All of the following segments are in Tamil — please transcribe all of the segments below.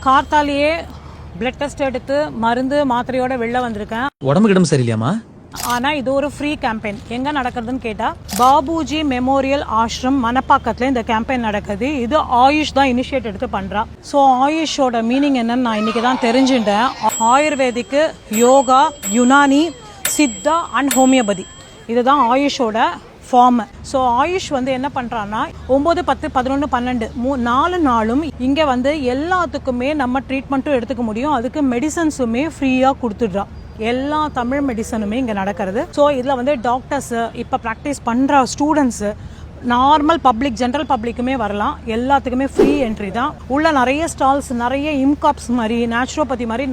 கார்த்தாலேயே பிளட் டெஸ்ட் எடுத்து மருந்து மாத்திரையோட வெளில வந்திருக்கேன். உடம்புக்கு இடம் சரியில்லையாமா? ஆனா இது ஒரு ஃப்ரீ கேம்பெயின். எங்க நடக்கிறதுன்னு கேட்டா பாபுஜி மெமோரியல் ஆஷ்ரம் மணப்பாக்கத்துல இந்த கேம்பெயின் நடக்குது. இது ஆயுஷ் தான் இனிஷியேட் எடுத்து பண்றா. ஸோ ஆயுஷோட மீனிங் என்னன்னு நான் இன்னைக்கு தான் தெரிஞ்சுட்டேன். ஆயுர்வேதிக்கு, யோகா, யுனானி, சித்தா அண்ட் ஹோமியோபதி, இதுதான் ஆயுஷோட ஃபார்ம். ஸோ ஆயுஷ் என்ன பண்ணுறான்னா 9, 10, 11, 12 4 நாளும் இங்கே எல்லாத்துக்குமே நம்ம ட்ரீட்மெண்ட்டும் எடுத்துக்க முடியும். அதுக்கு மெடிசன்ஸுமே ஃப்ரீயாக கொடுத்துட்றா. எல்லா தமிழ் மெடிசனுமே இங்கே நடக்கிறது. ஸோ இதில் டாக்டர்ஸு, இப்போ ப்ராக்டிஸ் பண்ணுற ஸ்டூடெண்ட்ஸு, நார்மல் பப்ளிக், ஜென்ரல் பப்ளிக்குமே வரலாம். எல்லாத்துக்குமே ஃப்ரீ என்ட்ரி தான். உள்ள நிறைய ஸ்டால்ஸ், நிறைய இம்காப்ஸ் மாதிரி, நேச்சுரோபதி மாதிரி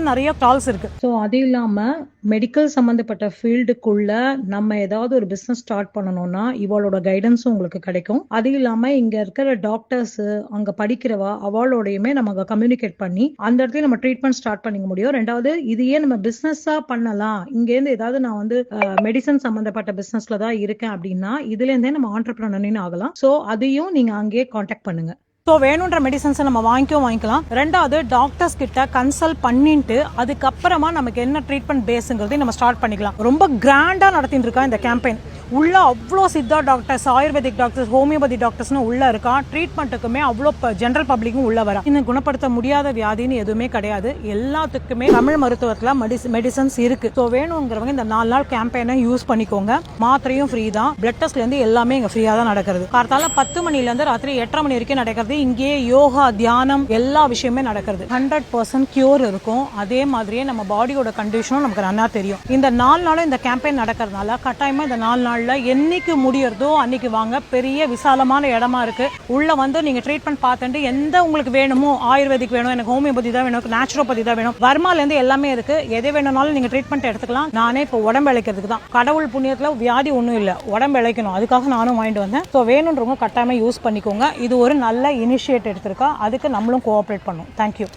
நிறைய ஸ்டால்ஸ் இருக்கு. ஸோ அது இல்லாமல் மெடிக்கல் சம்மந்தப்பட்ட ஃபீல்டுக்குள்ள நம்ம ஏதாவது ஒரு பிஸ்னஸ் ஸ்டார்ட் பண்ணணும்னா இவளோட கைடன்ஸும் உங்களுக்கு கிடைக்கும். அது இல்லாமல் இங்கே இருக்கிற டாக்டர்ஸ், அங்கே படிக்கிறவா, அவளோடையுமே நம்ம கம்யூனிகேட் பண்ணி அந்த இடத்துல நம்ம ட்ரீட்மெண்ட் ஸ்டார்ட் பண்ணிக்க முடியும். ரெண்டாவது, இதையே நம்ம பிஸ்னஸா பண்ணலாம். இங்கேருந்து ஏதாவது நான் மெடிசன் சம்மந்தப்பட்ட பிஸ்னஸ்ல தான் இருக்கேன் அப்படின்னா இதுலேருந்தே நம்ம ஆண்டர்பிரினர் ஆகலாம். சோ அதையும் நீங்க அங்கேயே காண்டாக்ட் பண்ணுங்க. ஸோ வேணுன்ற மெடிசன்ஸை நம்ம வாங்கிக்கலாம். ரெண்டாவது, டாக்டர்ஸ் கிட்ட கன்சல்ட் பண்ணிட்டு அதுக்கப்புறமா நமக்கு என்ன ட்ரீட்மெண்ட் பேஸுங்கிறதையும் நம்ம ஸ்டார்ட் பண்ணிக்கலாம். ரொம்ப கிராண்டா நடத்திட்டு இருக்கா இந்த கேம்பெயின். உள்ள அவ்வளோ Siddha doctors, ayurvedic doctors, homeopathy டாக்டர்ஸ்னு உள்ள இருக்கா. ட்ரீட்மெண்ட்டுக்குமே அவ்வளோ ஜென்ரல் பப்ளிக்கும் உள்ள வரா. இன்னும் குணப்படுத்த முடியாத வியாதின்னு எதுவுமே கிடையாது. எல்லாத்துக்குமே தமிழ் மருத்துவத்தில் மெடிசன்ஸ் இருக்கு. ஸோ வேணுங்கிறவங்க இந்த 4 நாள் கேம்பெயினை யூஸ் பண்ணிக்கோங்க. மாத்திரையும் ஃப்ரீ தான். பிளட் டெஸ்ட்லேருந்து எல்லாமே இங்கே ஃப்ரீயாக தான் நடக்கிறது. கார்த்தால 10 மணிலேருந்து ராத்திரி 8:30 மணி வரைக்கும் நடக்கிறது. இங்கேயே யோகா, தியானம் எல்லா விஷயமே நடக்கிறது. 100% கியூர் இருக்கும். அதே மாதிரியே நம்ம பாடியோட கண்டிஷனும் நமக்கு நல்லா தெரியும். இந்த 4 நாளும் இந்த கேம்பெயின் நடக்கிறதுனால கட்டாயமா இந்த 4 நாள்ல என்னைக்கு முடியறதோ அன்னைக்கு வாங்க. பெரிய விசாலமான இடமா இருக்கு. உள்ள நீங்க ட்ரீட்மெண்ட் பார்த்துட்டு எந்த உங்களுக்கு வேணுமோ, ஆயுர்வேதிக் வேணும், எனக்கு ஹோமியோபதி தான் வேணும், நேச்சுரோபதி தான் வேணும், வர்மால இருந்து எல்லாமே இருக்கு. எது வேணும்னாலும் நீங்க ட்ரீட்மெண்ட் எடுத்துக்கலாம். நானே இப்போ உடம்பு இழைக்கிறதுக்கு தான், கடவுள் புண்ணியத்துல வியாதி ஒன்றும் இல்லை, உடம்பு இழைக்கணும், அதுக்காக நானும் வாங்கிட்டு வந்தேன். ஸோ வேணுன்றவங்க கட்டாயமா யூஸ் பண்ணிக்கோங்க. இது ஒரு நல்ல இனிஷியேட் எடுத்திருக்கா. அதுக்கு நம்மளும் கோஆப்ரேட் பண்ணும். தேங்க்யூ.